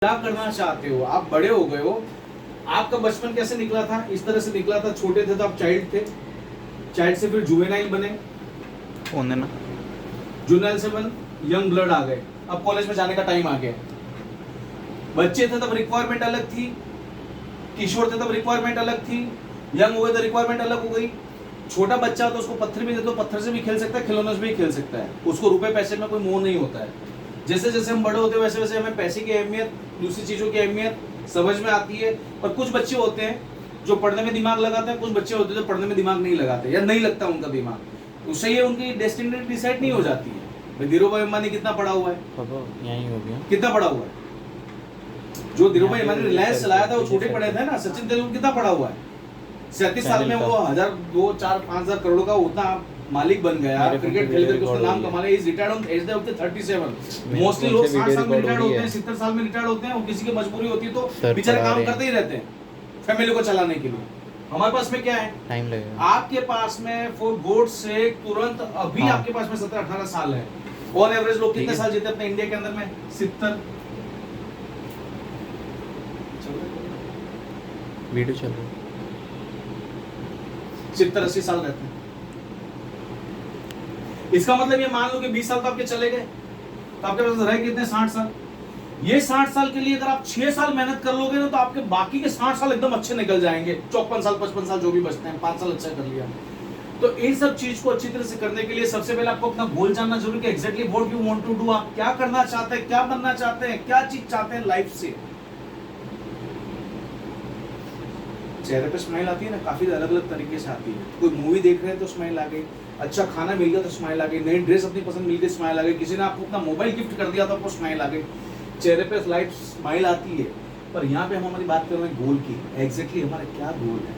क्या करना चाहते हो, आप बड़े हो गए हो, आपका बचपन कैसे निकला था? इस तरह से निकला था, छोटे थे तो आप चाइल्ड थे, चाइल्ड से फिर जुवेनाइल बने, ना जुवेनाइल से बन यंग ब्लड आ गए, अब कॉलेज में जाने का टाइम आ गया। बच्चे थे तब रिक्वायरमेंट अलग थी, किशोर थे तब रिक्वायरमेंट अलग थी, यंग हो गए तो रिक्वायरमेंट अलग हो गई। छोटा बच्चा तो उसको पत्थर भी दे दो, पत्थर से भी खेल सकता है, खिलौनों से भी खेल सकता है, उसको रुपए पैसे में कोई मोह नहीं होता है। जैसे जैसे हम बड़े होते हैं वैसे वैसे हमें पैसे की अहमियत, दूसरी चीजों की अहमियत समझ में आती है। और कुछ बच्चे होते हैं जो पढ़ने में दिमाग लगाते हैं, कुछ बच्चे होते हैं जो पढ़ने में दिमाग नहीं लगाते या नहीं लगता उनका दिमाग, उससे ये उनकी डेस्टिनी डिसाइड नहीं हो जाती है। भाई धीरूभाई अंबानी कितना पढ़ा हुआ है? यही हो गया। कितना पढ़ा हुआ है? जो धीरूभाई अंबानी रिलायंस चलाया था वो छोटे पढ़े थे ना। सचिन तेंदुलकर कितना पढ़ा हुआ है? 37 साल में वो 1000, 2, 4, 5,000 करोड़ का उतना मालिक बन गया। क्रिकेट खेल करके उसका नाम कमा लिया। Is retired on age of 37। Mostly लोग 60 साल में रिटायर्ड होते हैं, 70 साल में रिटायर्ड होते हैं, और किसी की मजबूरी होती है तो बेचारे काम करते ही रहते हैं फैमिली को चलाने के लिए। हमारे पास में क्या है? टाइम लगेगा। आपके पास में फॉर गॉड से तुरंत अभी आपके पास में 17-18 साल है। ऑन एवरेज लोग कितने साल जीते अपने इंडिया के अंदर में? 70। वीडियो चल रहा है। 70-80 साल रहते हैं। इसका मतलब ये मान लो कि 20 साल तो आपके चले गए, तो आपके पास रहे कितने? 60 साल। ये 60 साल के लिए अगर आप 6 साल मेहनत कर लोगे ना तो आपके बाकी के 60 साल एकदम अच्छे निकल जाएंगे। 54 साल 55 साल जो भी बचते हैं, 5 साल अच्छा कर लिया। तो इन सब चीज को अच्छी तरह से करने के लिए सबसे पहले आपको अपना गोल जानना जरूरी है। Exactly what you want to do, आप क्या करना चाहते हैं, क्या बनना चाहते हैं, क्या चीज चाहते हैं लाइफ से। चेहरे पे स्माइल आती है ना, काफी अलग अलग तरीके से आती है। कोई मूवी देख रहे हैं तो स्माइल आ गई, अच्छा खाना मिल गया तो स्माइल आ गई, नई ड्रेस अपनी पसंद मिल गई स्माइल आ गई, किसी ने आपको अपना मोबाइल गिफ्ट कर दिया तो आपको स्माइल आ गई। चेहरे पे लाइफ स्माइल आती है। पर यहाँ पे हम हमारी बात कर रहे हैं गोल की। एग्जैक्टली हमारा क्या गोल है?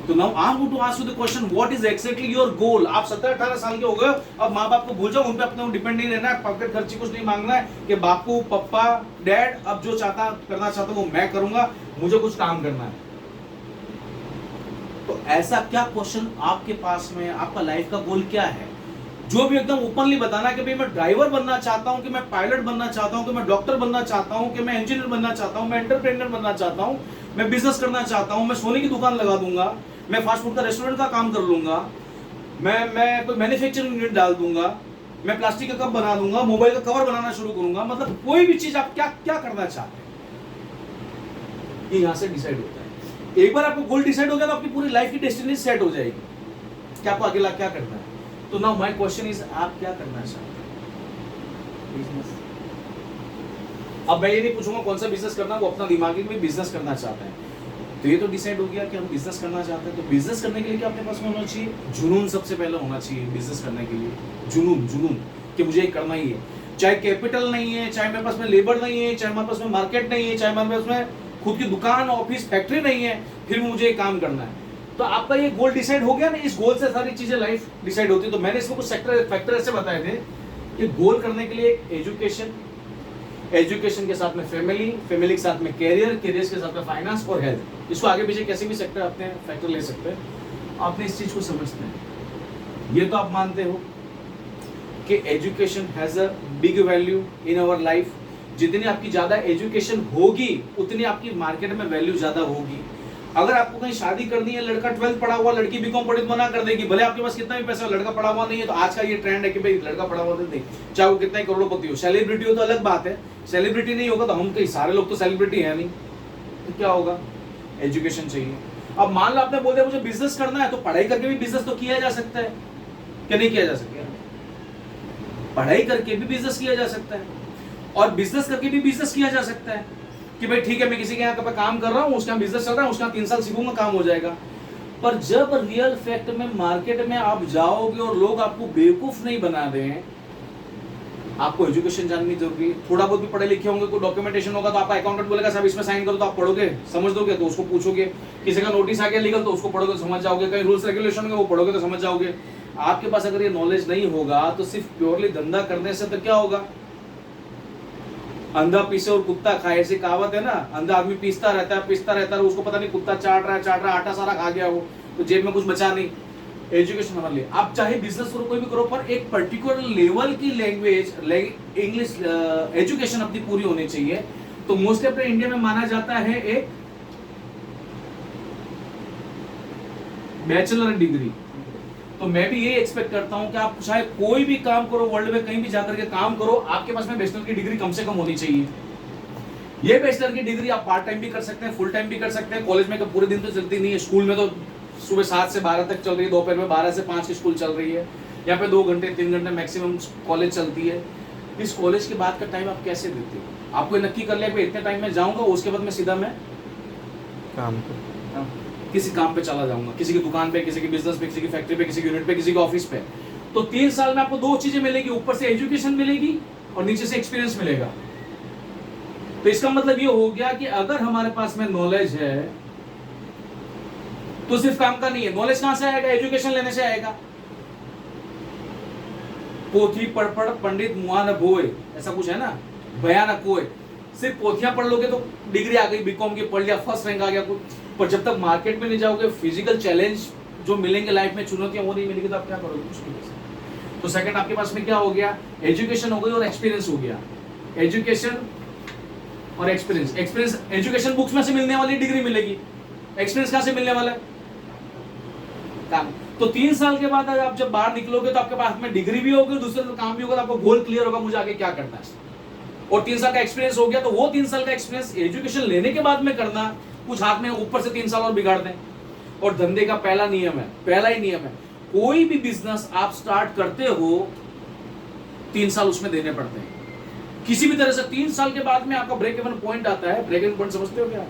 तो now I am going to ask you the question, what is exactly your goal? आप 17-18 साल के हो गए, अब माँ बाप को भूल जाओ, उन पे अपने डिपेंड नहीं रहना है, पॉकेट खर्ची कुछ नहीं मांगना है कि बापू पप्पा डैड अब जो चाहता करना चाहता हूँ वो मैं करूंगा, मुझे कुछ काम करना है। तो ऐसा क्या क्वेश्चन आपके पास में, आपका लाइफ का गोल क्या है? जो भी एकदम ओपनली बताना कि भाई मैं ड्राइवर बनना चाहता हूं, कि मैं पायलट बनना चाहता हूं, कि मैं डॉक्टर बनना चाहता हूं, कि मैं इंजीनियर बनना चाहता हूं, मैं एंटरप्रेन्योर बनना चाहता हूं, मैं बिजनेस करना चाहता हूं, मैं सोने की दुकान लगा दूंगा, मैं फास्ट फूड का रेस्टोरेंट का काम कर लूंगा, मैं कोई मैन्युफैक्चरिंग यूनिट डाल दूंगा, मैं प्लास्टिक का कप बना दूंगा, मोबाइल का कवर बनाना शुरू करूंगा। मतलब कोई भी चीज आप क्या क्या करना चाहते हैं, ये यहां से डिसाइड होता है। एक बार आपको गोल डिसाइड हो गया तो आपकी पूरी लाइफ की डेस्टिनी सेट हो जाएगी कि आपको अगला क्या करना है। तो नाउ माय क्वेश्चन इज, आप क्या करना चाहते हैं? बिजनेस। अब मैं ये नहीं पूछूंगा कौन सा बिजनेस करना, वो अपना दिमागी में बिजनेस करना चाहते हैं। तो ये तो डिसाइड हो गया कि हम बिजनेस करना चाहते हैं। तो बिजनेस करने के लिए क्या अपने पास में होना चाहिए? जुनून सबसे पहले होना चाहिए बिजनेस करने के लिए। जुनून, जुनून कि मुझे ये करना ही है। चाहे कैपिटल नहीं है, चाहे मेरे पास में लेबर नहीं है, चाहे मेरे पास में मार्केट नहीं है, चाहे मेरे पास में खुद की दुकान ऑफिस फैक्ट्री नहीं है, फिर मुझे काम करना है। तो आपका ये गोल डिसाइड हो गया ना, इस गोल से सारी चीजें लाइफ डिसाइड होती है। तो मैंने इसमें कुछ फैक्टर ऐसे बताए थे कि गोल करने के लिए एजुकेशन, एजुकेशन के साथ में फैमिली, फैमिली के साथ में कैरियर, कैरियर के साथ में फाइनेंस और हेल्थ। इसको आगे पीछे कैसे भी सेक्टर अपने फैक्टर ले सकते हैं। आपने इस चीज को समझते हैं। ये तो आप मानते हो कि education has a big value in our life. जितनी आपकी ज्यादा एजुकेशन होगी उतनी आपकी मार्केट में वैल्यू ज्यादा होगी। अगर आपको कहीं शादी करनी है, लड़का 12th पढ़ा हुआ, लड़की बीकॉम पढ़ी तो मना कर देगी, भले आपके पास कितना भी पैसा हो, लड़का पढ़ा हुआ नहीं है। तो आज का ये ट्रेंड है कि भाई लड़का पढ़ा हुआ नहीं, चाहे वो कितना ही करोड़पति हो। सेलिब्रिटी हो तो अलग बात है, सेलिब्रिटी नहीं होगा तो हम कई सारे लोग तो सेलिब्रिटी है नहीं, तो क्या होगा? एजुकेशन चाहिए। अब मान लो आपने बोल दिया मुझे बिजनेस करना है, तो पढ़ाई करके भी बिजनेस तो किया जा सकता है, क्या नहीं किया जा सकता? पढ़ाई करके भी बिजनेस किया जा सकता है, और बिजनेस करके भी बिजनेस किया जा सकता है कि भाई ठीक है मैं किसी के यहाँ पे काम कर रहा हूँ, उसका बिजनेस चल रहा है, उसका 3 साल सीखूंगा काम हो जाएगा। पर जब रियल फैक्ट में मार्केट में आप जाओगे और लोग आपको बेवकूफ नहीं बना दें, आपको एजुकेशन जाननी जरूरी है। थोड़ा बहुत भी पढ़े लिखे होंगे, कोई डॉक्यूमेंटेशन होगा तो आपका अकाउंटेंट बोलेगा साहब इसमें साइन करो, तो आप पढ़ोगे, समझ दोगे तो उसको पूछोगे। किसी का नोटिस आ गया लीगल तो उसको पढ़ोगे, समझ जाओगे। कहीं रूल्स रेगुलेशन होंगे वो पढ़ोगे तो समझ जाओगे। आपके पास अगर ये नॉलेज नहीं होगा तो सिर्फ प्योरली धंधा करने से तो क्या होगा? अंधा पीसे और कुत्ता खाए, ऐसी कहावत है ना। अंधा आदमी पीसता रहता है, उसको पता नहीं कुत्ता चाट रहा है, आटा सारा खा गया वो, तो जेब में कुछ बचा नहीं। एजुकेशन हमारे लिए, आप चाहे बिजनेस करो कोई भी करो, पर एक पर्टिकुलर लेवल की लैंग्वेज इंग्लिश एजुकेशन अपनी पूरी होनी चाहिए। तो मोस्टली अपने इंडिया में माना जाता है एक बैचलर डिग्री। तो मैं भी यही एक्सपेक्ट करता हूं कि आप चाहे कोई भी काम करो, वर्ल्ड में कहीं भी जाकर के काम करो, आपके पास में बैचलर की डिग्री कम से कम होनी चाहिए। ये बैचलर की डिग्री आप पार्ट टाइम भी कर सकते हैं, फुल टाइम भी कर सकते हैं। कॉलेज में तो पूरे दिन तो चलती नहीं है, स्कूल में तो सुबह 7 से 12 तक चल रही है, दोपहर में 12 से 5 की स्कूल चल रही है, यहाँ पे 2 घंटे 3 घंटे मैक्सिमम कॉलेज चलती है। इस कॉलेज के बाद का टाइम आप कैसे देते हो? आपको नक्की कर लिया कि इतने टाइम में जाऊंगा, उसके बाद में सीधा मैं काम को किसी काम पे चला जाऊंगा, किसी की दुकान पे, किसी की बिजनेस पे, किसी की फैक्ट्री पे, किसी की यूनिट पे, किसी के ऑफिस पे। तो 3 साल में आपको 2 चीजें मिलेगी, ऊपर से एजुकेशन मिलेगी और नीचे से एक्सपीरियंस मिलेगा। तो इसका मतलब ये हो गया कि अगर हमारे पास में नॉलेज है तो सिर्फ काम का नहीं है। नॉलेज कहां से आएगा? एजुकेशन लेने से आएगा। पोथी पढ़ पढ़ पंडित मुआ न बोए, ऐसा कुछ है ना, बया न कोय। सिर्फ पोथियां पढ़ लोगे तो डिग्री आ गई, बीकॉम की पढ़ लिया, फर्स्ट रैंक आ गया कुछ, पर जब तक मार्केट में नहीं जाओगे, फिजिकल चैलेंज जो मिलेंगे लाइफ में, चुनौतियां वो नहीं मिलेगी, तो आप क्या करोगे? कुछ नहीं। तो सेकंड आपके पास में क्या हो गया? एजुकेशन हो गई और एक्सपीरियंस हो गया। एजुकेशन और एक्सपीरियंस। एक्सपीरियंस, एजुकेशन बुक्स में से मिलने वाली डिग्री मिलेगी, एक्सपीरियंस कहां से मिलने वाला है? काम। तो 3 साल के बाद अगर आप जब बाहर निकलोगे तो आपके पास में डिग्री भी होगी, दूसरे काम भी होगा, तो आपको गोल क्लियर होगा मुझे आगे क्या करना है। और 3 साल का एक्सपीरियंस हो गया, तो वो 3 साल का एक्सपीरियंस एजुकेशन लेने के बाद में करना, कुछ हाथ में ऊपर से 3 साल और बिगाड़ दें। और धंधे का पहला नियम है, पहला ही नियम है, कोई भी बिजनेस आप स्टार्ट करते हो 3 साल उसमें देने पड़ते हैं किसी भी तरह से। 3 साल के बाद में आपका ब्रेक इवन पॉइंट आता है। ब्रेक इवन पॉइंट समझते हो क्या?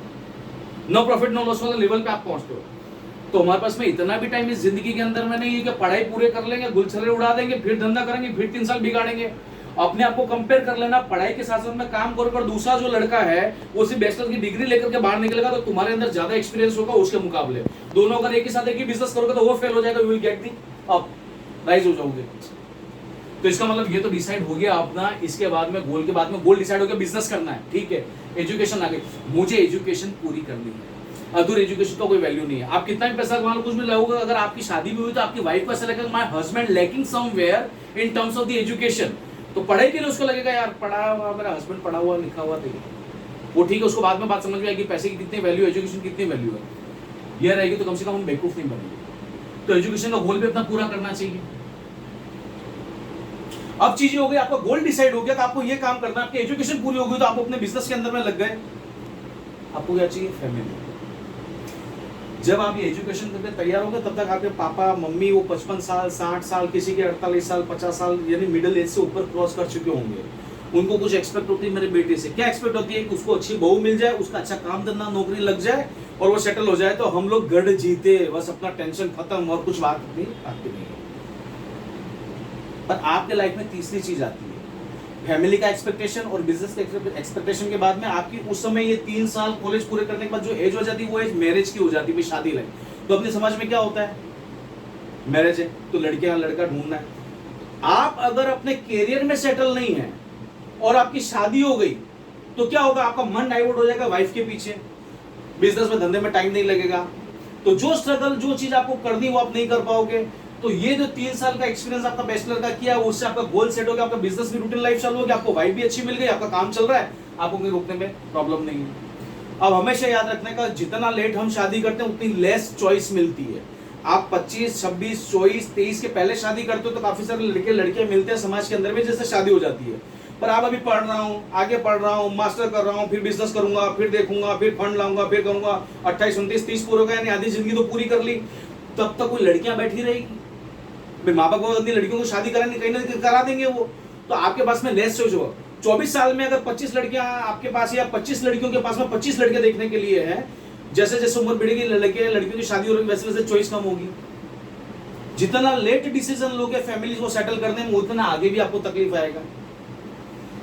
नो प्रॉफिट नो लॉस वाले लेवल पे आप पहुंचते हो। तो हमारे पास में इतना भी टाइम इस जिंदगी के अंदर में नहीं है कि पढ़ाई पूरे कर लेंगे, गुलछर्रे उड़ा देंगे, फिर धंधा करेंगे, फिर 3 साल बिगाड़ेंगे। अपने आप को कंपेयर कर लेना, पढ़ाई के साथ साथ में काम करो। पर दूसरा जो लड़का है वो सिर्फ बैचलर की डिग्री लेकर के बाहर निकलेगा, तो तुम्हारे अंदर ज्यादा एक्सपीरियंस होगा उसके मुकाबले। दोनों अगर एक ही साथ एक ही बिजनेस करोगे तो वो फेल हो जाएगा, you will get the up, rise हो जाओगे। तो इसका मतलब ये तो डिसाइड हो गया अपना। इसके बाद में गोल के बाद में गोल डिसाइड हो गया, बिजनेस करना है, ठीक है। एजुकेशन आ गई, मुझे एजुकेशन पूरी करनी है। अधूरी एजुकेशन का कोई वैल्यू नहीं है। आप कितना भी पैसा कमा लो, कुछ भी लगोगे, अगर आपकी शादी भी हुई तो आपकी वाइफ को ऐसा लगेगा my husband lacking somewhere in terms of the education. तो पढ़ाई के लिए उसको लगेगा यार पढ़ा हुआ मेरा हस्बैंड, पढ़ा हुआ लिखा हुआ नहीं, वो ठीक है। उसको बाद में बात समझ में आएगी पैसे की कितनी वैल्यू, एजुकेशन कितनी वैल्यू है, ये रहेगी तो कम से कम हम बेवकूफ नहीं बनेंगे। तो एजुकेशन का गोल भी अपना पूरा करना चाहिए। अब चीजें हो गई, आपका गोल डिसाइड हो गया तो आपको ये काम करना है। आपकी एजुकेशन पूरी हो गई तो आप अपने बिजनेस के अंदर में लग गए। आपको क्या चाहिए? फैमिली। जब आप ये एजुकेशन करके तैयार होंगे तब तक आपके पापा मम्मी वो 55 साल 60 साल, किसी के 48 साल 50 साल यानी मिडिल एज से ऊपर क्रॉस कर चुके होंगे। उनको कुछ एक्सपेक्ट होती है मेरे बेटे से। क्या एक्सपेक्ट होती है? कि उसको अच्छी बहू मिल जाए, उसका अच्छा काम धंधा नौकरी लग जाए और वो सेटल हो जाए, तो हम लोग गढ़ जीते, बस अपना टेंशन खत्म और कुछ बात नहीं आती नहीं। पर आपके लाइफ में तीसरी चीज आती है, फैमिली का एक्सपेक्टेशन और बिजनेस के एक्सपेक्टेशन के बाद में आपकी उस समय ये 3 साल कॉलेज पूरे करने के बाद जो एज हो जाती है वो एज मैरिज की हो जाती है, शादी लाइफ। तो अपने समाज में क्या होता है? मैरिज है तो लड़कियां लड़का ढूंढना है। आप अगर अपने कैरियर में सेटल नहीं है और आपकी शादी हो गई तो क्या होगा? आपका मन डाइवर्ट हो जाएगा वाइफ के पीछे, बिजनेस में धंधे में टाइम नहीं लगेगा। तो जो स्ट्रगल जो चीज आपको करनी वो आप नहीं कर पाओगे। तो ये जो 3 साल का एक्सपीरियंस आपका बैचलर का किया, उससे आपका गोल सेट हो गया, आपका बिजनेस भी रूटीन लाइफ चालू हो गया, आपको वाइफ भी अच्छी मिल गई, आपका काम चल रहा है, आपको कहीं रुकने में प्रॉब्लम नहीं है। अब हमेशा याद रखने का, जितना लेट हम शादी करते हैं उतनी लेस चॉइस मिलती है। आप 25, 26, 24, 23 के पहले शादी करते हो तो काफी सारे लड़के लड़कियां मिलते हैं समाज के अंदर में, जैसे शादी हो जाती है। पर आप अभी पढ़ रहा हूँ, आगे पढ़ रहा हूँ, मास्टर कर रहा हूँ, फिर बिजनेस करूंगा, फिर देखूंगा, फिर फंड लाऊंगा, फिर करूंगा, 28, 29, 30 पूरे हो गए, यानी आधी जिंदगी तो पूरी कर ली। तब तक कोई लड़कियां बैठी रहेगी? माँ बाप अपनी लड़कियों को शादी कराने कहीं ना कहीं करा देंगे वो। तो आपके पास में लेस चॉइस होगा। 24 साल में अगर 25 लड़कियां आपके पास या 25 लड़कियों के पास में 25 लड़के देखने के लिए है, जैसे जैसे उम्र बढ़ेगी लड़कियों की शादी हो रही वैसे वैसे चॉइस कम होगी। जितना लेट डिसीजन लोगे फैमिली को सेटल करने में, उतना आगे भी आपको तकलीफ आएगा।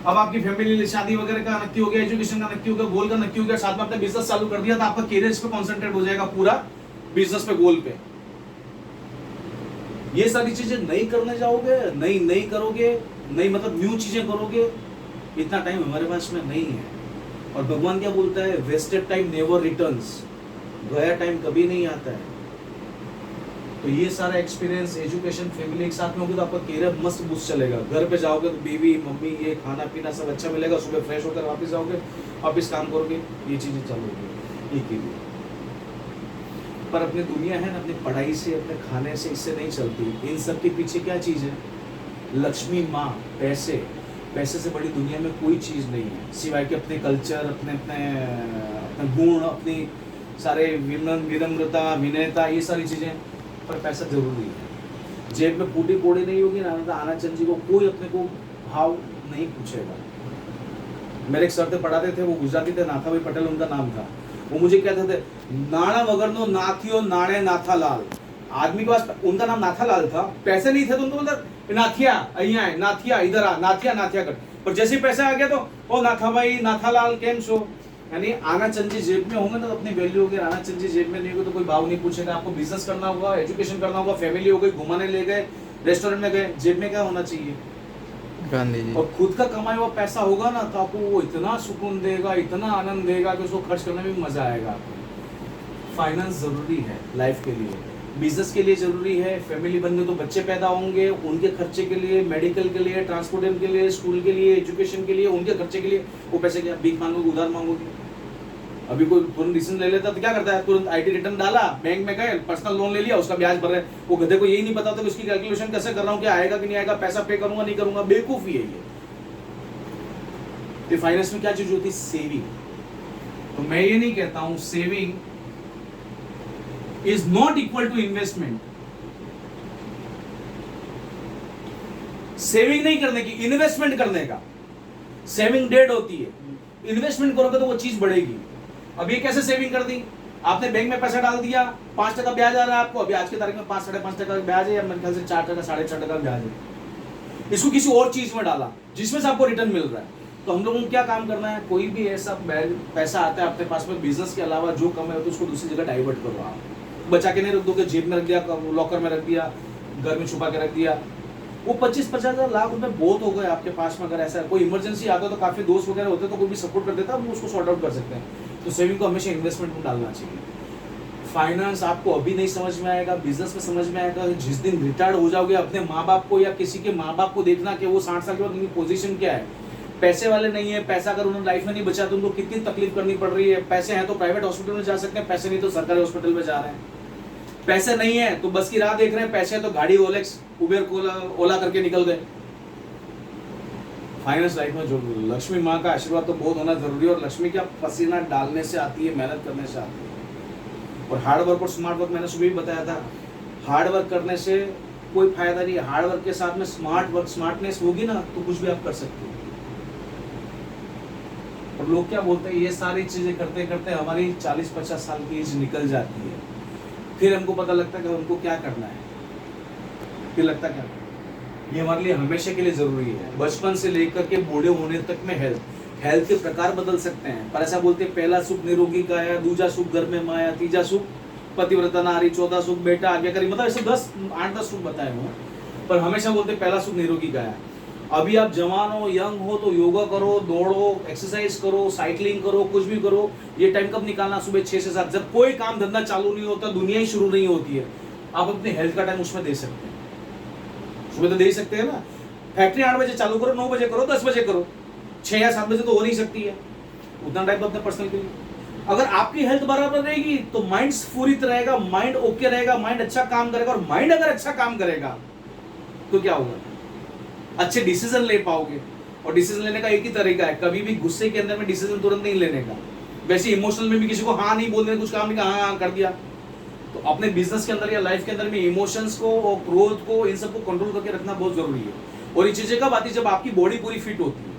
अब आपकी फैमिली शादी वगैरह का नक्की हो गया, एजुकेशन का नक्की हो गया, गोल का नक्की हो गया, साथ में आपने बिजनेस चालू कर दिया, तो आपका कैरियर पे कॉन्सेंट्रेट हो जाएगा पूरा, बिजनेस पे, गोल पे। ये सारी चीजें नहीं करने जाओगे, नहीं करोगे, नहीं मतलब न्यू चीजें करोगे, इतना टाइम हमारे पास में नहीं है। और भगवान क्या बोलता है? वेस्टेड टाइम नेवर रिटर्न्स, गया टाइम कभी नहीं आता है। तो ये सारा एक्सपीरियंस, एजुकेशन, फैमिली एक साथ में होगी तो आपका करियर मस्त बूस्ट चलेगा। घर पे जाओगे तो बीवी मम्मी ये खाना पीना सब अच्छा मिलेगा, सुबह फ्रेश होकर वापस जाओगे, वापस काम करोगे, ये चीज़ें चालू होगी एक ही दिन। पर अपनी दुनिया है ना, अपनी पढ़ाई से, अपने खाने से, इससे नहीं चलती। इन सब के पीछे क्या चीज़ है? लक्ष्मी माँ, पैसे। पैसे से बड़ी दुनिया में कोई चीज़ नहीं है सिवाय कि अपने कल्चर, अपने अपने अपने गुण, अपनी सारे विनम्रता, विनयता, ये सारी चीज़ें। पर पैसा जरूरी है। जेब में फूटी कोड़ी नहीं होगी ना, आना चंदी को कोई अपने को भाव नहीं पूछेगा। मेरे एक सर थे, पढ़ाते थे, वो गुजराती थे, नाथा भाई पटेल उनका नाम था। वो मुझे कहते थे, नाणा वगरनो नाथियो नाणे नाथालाल। आदमी के पास, उनका नाम नाथालाल था, पैसे नहीं थे तो उनको बोलते नाथिया अहिया है, नाथिया इधर आ, नाथिया नाथिया कर। पर जैसे ही पैसा आ गया तो ओ नाथा भाई, नाथालाल केम छो। यानी आना चंदी जेब में होंगे तो अपनी वैल्यू होगी, आना चंदी जेब में नहीं होगी तो कोई भाव नहीं पूछेगा। आपको बिजनेस करना होगा, एजुकेशन करना होगा, फैमिली हो गई, घुमाने ले गए, रेस्टोरेंट में गए, जेब में क्या होना चाहिए? गांधी जी। और खुद का कमाया हुआ पैसा होगा ना तो आपको वो इतना सुकून देगा, इतना आनंद देगा कि उसको खर्च करने में भी मजा आएगा। फाइनेंस जरूरी है लाइफ के लिए, बिजनेस के लिए जरूरी है। फैमिली बन गई तो बच्चे पैदा होंगे, उनके खर्चे के लिए, मेडिकल के लिए, ट्रांसपोर्टेशन के लिए, स्कूल के लिए, एजुकेशन के लिए, उनके खर्चे के लिए वो पैसे क्या भीख मांगोगे, उधार मांगोगे? अभी कोई तुरंत डिसीजन ले लेता तो क्या करता है? तुरंत आईटी रिटर्न डाला, बैंक में गए, पर्सनल लोन ले लिया, उसका ब्याज भर रहे। वो गधे को यही नहीं पता था कि उसकी कैलकुलेशन कैसे कर रहा हूँ, क्या आएगा कि नहीं आएगा, पैसा पे करूंगा नहीं करूंगा, बेवकूफी है ये। तो फाइनेंस में क्या चीज होती है? सेविंग। तो मैं ये नहीं कहता हूं saving is not equal to investment. Saving नहीं करने की, इन्वेस्टमेंट करने का। सेविंग डेड होती है, इन्वेस्टमेंट करोगे तो वो चीज बढ़ेगी। अब ये कैसे सेविंग कर दी? आपने बैंक में पैसा डाल दिया, 5% ब्याज आ रहा है आपको। अभी आज की तारीख में 5, 5.5% ब्याज है, या मेरे ख्याल से 4%, 6.5% ब्याज है। इसको किसी और चीज में डाला जिसमें से आपको रिटर्न मिल रहा है। तो हम लोगों को क्या काम करना है? कोई भी ऐसा पैसा आता है अपने पास में, बिजनेस के अलावा जो कम है तो उसको दूसरी जगह डाइवर्ट करो। आप बचा के नहीं रख दोगे, जेब में रख दिया, लॉकर में रख दिया, घर में छुपा के रख दिया, वो 25-50 लाख रुपए बहुत हो गए आपके पास में। अगर ऐसा कोई इमरजेंसी आता है तो काफी दोस्त वगैरह होते तो कोई भी सपोर्ट कर देता, वो उसको सॉर्ट आउट कर सकते हैं। तो सेविंग को हमेशा इन्वेस्टमेंट में डालना चाहिए। फाइनेंस आपको अभी नहीं समझ में आएगा, बिजनेस में समझ में आएगा जिस दिन रिटायर्ड हो जाओगे। अपने माँ बाप को या किसी के माँ बाप को देखना कि वो 60 साल के बाद उनकी पोजीशन क्या है। पैसे वाले नहीं है, पैसा अगर उन्होंने लाइफ में नहीं बचा तो उनको कितनी तकलीफ करनी पड़ रही है। पैसे हैं तो प्राइवेट हॉस्पिटल में जा सकते हैं, पैसे नहीं तो सरकारी हॉस्पिटल में जा रहे हैं। पैसे नहीं है तो बस की राह देख रहे हैं, पैसे है तो गाड़ी ओलेक्स उबेर ओला करके निकल गए। फाइनेंस लाइफ में जो लक्ष्मी माँ का आशीर्वाद तो बहुत होना जरूरी है। और लक्ष्मी क्या पसीना डालने से आती है, मेहनत करने से आती है। और हार्ड वर्क और स्मार्ट वर्क, मैंने सुबह भी बताया था, हार्ड वर्क करने से कोई फायदा नहीं है। हार्ड वर्क के साथ में स्मार्ट वर्क, स्मार्टनेस होगी ना तो कुछ भी आप कर सकते हो। और लोग क्या बोलते हैं, ये सारी चीजें करते करते हमारी 40-50 साल की एज निकल जाती है। फिर हमको पता लगता है कि हमको क्या करना है, फिर लगता क्या ये हमारे लिए हमेशा के लिए जरूरी है। बचपन से लेकर के बूढ़े होने तक में हेल्थ के प्रकार बदल सकते हैं। पर ऐसा बोलते हैं, पहला सुख निरोगी काया, दूजा सुख घर में माया, तीजा सुख पतिव्रता नारी, चौथा सुख बेटा आज्ञाकारी। मतलब ऐसे 8-10 सुख बताए हुए, पर हमेशा बोलते हैं पहला सुख निरोगी काया। अभी आप जवान हो, यंग हो तो योगा करो, दौड़ो, एक्सरसाइज करो, साइकिलिंग करो, कुछ भी करो। ये टाइम कब निकालना? सुबह 6 से 7, जब कोई काम धंधा चालू नहीं होता, दुनिया ही शुरू नहीं होती है, आप अपने हेल्थ का टाइम उसमें दे सकते हैं। सुबह तो दे ही सकते हैं ना। फैक्ट्री 8 बजे चालू करो, 9 बजे करो, 10 बजे करो, 6 या 7 बजे तो हो नहीं सकती है। उतना टाइम तो अपने पर्सनल के लिए। अगर आपकी हेल्थ बराबर रहेगी तो माइंड स्फूरित रहेगा, माइंड ओके रहेगा, माइंड अच्छा काम करेगा। और माइंड अगर अच्छा काम करेगा तो क्या होगा? अच्छे डिसीजन ले पाओगे। और डिसीजन लेने का एक ही तरीका है, कभी भी गुस्से के अंदर में डिसीजन तुरंत नहीं लेने का। वैसे इमोशनल में भी किसी को हाँ नहीं बोलने, कुछ काम नहीं कहा, हाँ कर दिया। तो अपने बिजनेस के अंदर या लाइफ के अंदर में इमोशंस को और क्रोध को, इन सबको कंट्रोल करके रखना बहुत जरूरी है। और ये चीजें कब आती है? जब आपकी बॉडी पूरी फिट होती है।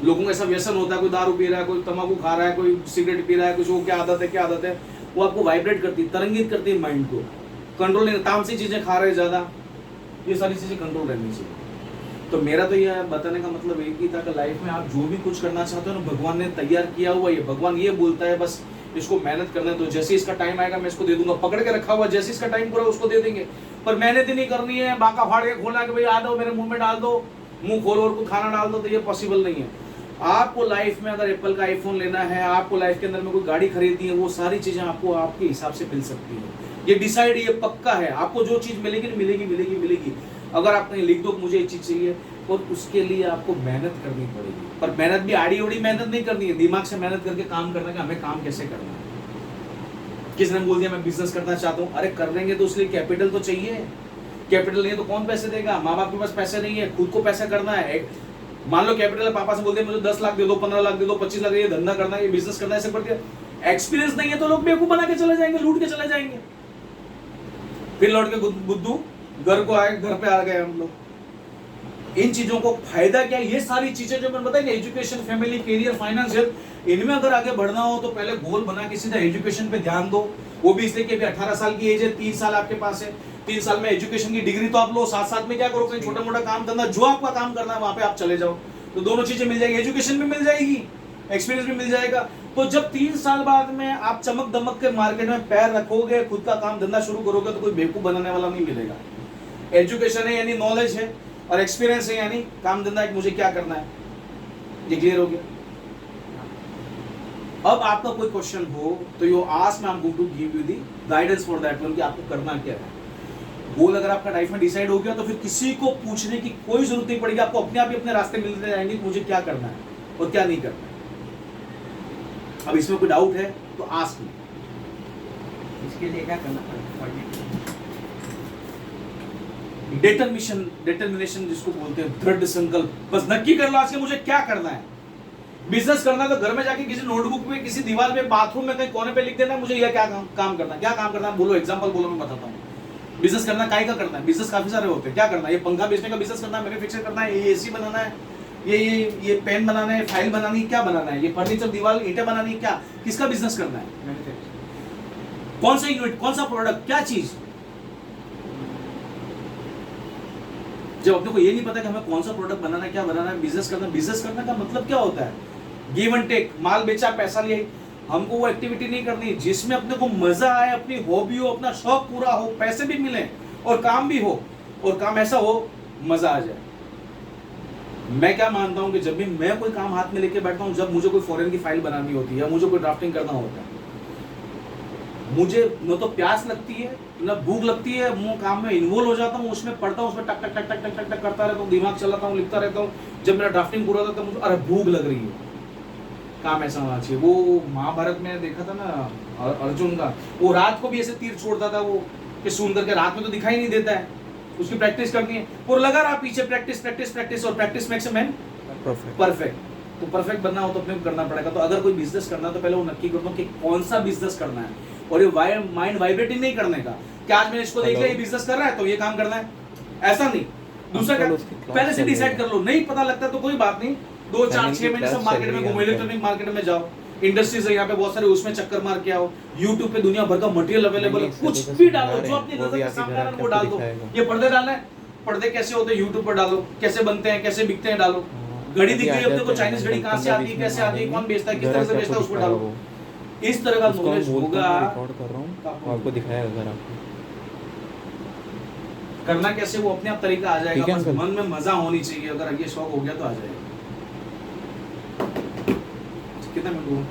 लोगों को ऐसा व्यसन होता है, कोई दारू पी रहा है, कोई तंबाकू खा रहा है, कोई सिगरेट पी रहा है, कुछ वो क्या आदत है, वो आपको वाइब्रेट करती है, तरंगित करती है माइंड को। कंट्रोल नहीं, तामसी चीजें खा रहे ज्यादा, ये सारी चीजें कंट्रोल रहनी चाहिए। तो मेरा तो यह बताने का मतलब एक ही था कि लाइफ में आप जो भी कुछ करना चाहते हो ना, भगवान ने तैयार किया हुआ है। भगवान ये बोलता है बस इसको मेहनत करना है, तो जैसे इसका टाइम आएगा मैं इसको दे दूंगा। पकड़ के रखा हुआ, जैसे इसका टाइम पूरा उसको दे देंगे। पर मेहनत ही नहीं करनी है, बाका फाड़ के खोलना कि भाई आ दो मेरे मुंह में डाल दो, मुंह खोलो और कुछ खाना डाल दो, तो ये पॉसिबल नहीं है। आपको लाइफ में अगर एप्पल का आईफोन लेना है, आपको लाइफ के अंदर में कोई गाड़ी खरीदनी है, वो सारी चीजें आपको आपके हिसाब से मिल सकती है। ये डिसाइड, ये पक्का है, आपको जो चीज मिलेगी ना मिलेगी मिलेगी मिलेगी। अगर आप कहीं लिख दो मुझे ये चीज चाहिए, और उसके लिए आपको मेहनत करनी पड़ेगी, पर मेहनत भी आड़ी उड़ी मेहनत नहीं करनी है, दिमाग से मेहनत करके काम करना है कि हमें काम कैसे करना है। किसने बोल दिया मैं बिजनेस करना चाहता हूँ, अरे कर लेंगे तो उसके लिए कैपिटल तो चाहिए, कैपिटल नहीं है तो कौन पैसे देगा, माँ बाप के पास पैसे नहीं है, खुद को पैसा करना है। मान लो कैपिटल है, पापा से बोल दिया मुझे 10 लाख दे दो, 15 लाख दे दो, 25 लाख, ये धंधा करना है, ये बिजनेस करना है, ऐसे करके एक्सपीरियंस नहीं है तो लोग बेवकूफ बना के चले जाएंगे, लूट के चले जाएंगे, फिर लौट के बुद्धू घर को आए, घर पे आ गए हम लोग। इन चीजों को फायदा क्या है, ये सारी चीजें जो मैंने बताई, education, family, career, finance, health, इनमें अगर आगे बढ़ना हो तो पहले गोल बना के सीधा एजुकेशन पे ध्यान दो। वो भी इसलिए कि अभी 18 साल की एज है, 3 साल आपके पास है, 3 साल में एजुकेशन की डिग्री तो आप लो, साथ साथ में क्या करो, कहीं छोटा मोटा काम धंधा जो आपका काम करना है वहां पे आप चले जाओ, तो दोनों चीजें मिल जाएगी, एजुकेशन भी मिल जाएगी, एक्सपीरियंस भी मिल जाएगा। तो जब 3 साल बाद में आप चमक दमक के मार्केट में पैर रखोगे, खुद का काम धंधा शुरू करोगे, तो कोई बेवकूफ बनाने वाला नहीं मिलेगा। एजुकेशन है यानी नॉलेज है, और एक्सपीरियंस है यानी काम धंधा है, मुझे क्या करना है, ये क्लियर हो गया। अब आपका कोई क्वेश्चन हो तो you ask, I am going to give you the guidance for that one कि आपको करना क्या है। गोल अगर आपका लाइफ में डिसाइड हो गया तो फिर किसी को पूछने की कोई जरूरत नहीं पड़ेगी, आपको अपने आप ही अपने रास्ते मिलते जाएंगे कि मुझे क्या करना है और क्या नहीं करना है। अब इसमें कोई डाउट है तो आस्क मी। इसके लिए क्या करना पड़ेगा? डिटर्मिनेशन जिसको बोलते हैं, दृढ़ संकल्प, बस नक्की कर लो आज के मुझे क्या करना है। बिजनेस करना है तो घर में जाके किसी नोटबुक में, किसी दीवार पे, बाथरूम में कहीं कोने पे लिख देना मुझे यह क्या काम करना है, क्या काम करना है, बोलो, एग्जांपल बोलो, मैं बताता हूँ। बिजनेस करना काय का करना है, बिजनेस काफी सारे होते हैं, क्या करना है, ये पंखा बेचने का बिजनेस करना है, मैन्युफैक्चर करना है, ये एसी बनाना है, ये पेन बनाना है, फाइल बनानी है, क्या बनाना है, ये फर्नीचर, दीवार, ईंटें बनानी है, क्या, किसका बिजनेस करना है, कौन सा यूनिट, कौन सा प्रोडक्ट, क्या चीज। जब अपने को ये नहीं पता कि हमें कौन सा प्रोडक्ट बनाना है, क्या बनाना है, बिजनेस करना का मतलब क्या होता है, गिव एंड टेक, माल बेचा, पैसा लिए। हमको वो एक्टिविटी नहीं करनी जिसमें अपने को मजा आए, अपनी हॉबी हो, अपना शौक पूरा हो, पैसे भी मिले और काम भी हो, और काम ऐसा हो मजा आ जाए। मैं क्या मानता हूं कि जब भी मैं कोई काम हाथ में लेके बैठता हूं, जब मुझे कोई फॉरेन की फाइल बनानी होती है, मुझे कोई ड्राफ्टिंग करना होता है, मुझे न तो प्यास लगती है न भूख लगती है, मुंह काम में इन्वॉल्व हो जाता हूँ, उसमें पढ़ता हूँ, उसमें टक टक टक टक टक टक टक करता रहता हूँ, दिमाग चलाता हूँ, लिखता रहता हूँ। जब मेरा ड्राफ्टिंग पूरा होता है मुझे अरे भूख लग रही है, काम ऐसा होना चाहिए। वो महाभारत में देखा था ना अर्जुन का, वो रात को भी ऐसे तीर छोड़ता था, वो कि सुन करके, रात में तो दिखाई नहीं देता है, उसकी प्रैक्टिस करनी है, और लगा रहा पीछे, प्रैक्टिस प्रैक्टिस प्रैक्टिस, और practice makes a man perfect. तो परफेक्ट बनना हो तो अपने को करना पड़ेगा। तो अगर कोई बिजनेस करना है तो पहले वो नक्की कर दो कि कौन सा बिजनेस करना है, और ये माइंड वाइब्रेटिंग नहीं करने का कि आज मैंने इसको देख लिया ये बिजनेस कर रहा है तो ये काम करना है, ऐसा नहीं। दूसरा क्या, पहले से डिसाइड कर लो, नहीं पता लगता तो कोई बात नहीं, 2 4 6 महीने सब मार्केट में घूमो, इलेक्ट्रॉनिक मार्केट में जाओ, इंडस्ट्रीज है यहाँ पे बहुत सारे, उसमें चक्कर मार के आओ। यूट्यूब पे दुनिया भर का मटेरियल अवेलेबल है, कुछ भी डालो जो अपनी नजर के सामने आ रहा है वो डाल दो। ये पर्दे डालना है, पर्दे कैसे होते हैं यूट्यूब पर डालो, कैसे बनते हैं, कैसे बिकते हैं डालो। घड़ी दिख रही है अपने को, चाइनीज घड़ी कहाँ से आती है, कैसे आती है, कौन बेचता है, किस तरह से बेचता है, उसको डालो। इस तरह का नॉलेज होगा। रिकॉर्ड कर रहा हूँ, आपको दिखाया अगर आपको करना कैसे वो अपने आप तरीका आ जाएगा, ठीक है बस अंकल। मन में मजा होनी चाहिए। अगर ये शौक हो गया तो आ जाएगा। कितना मिनट हुआ?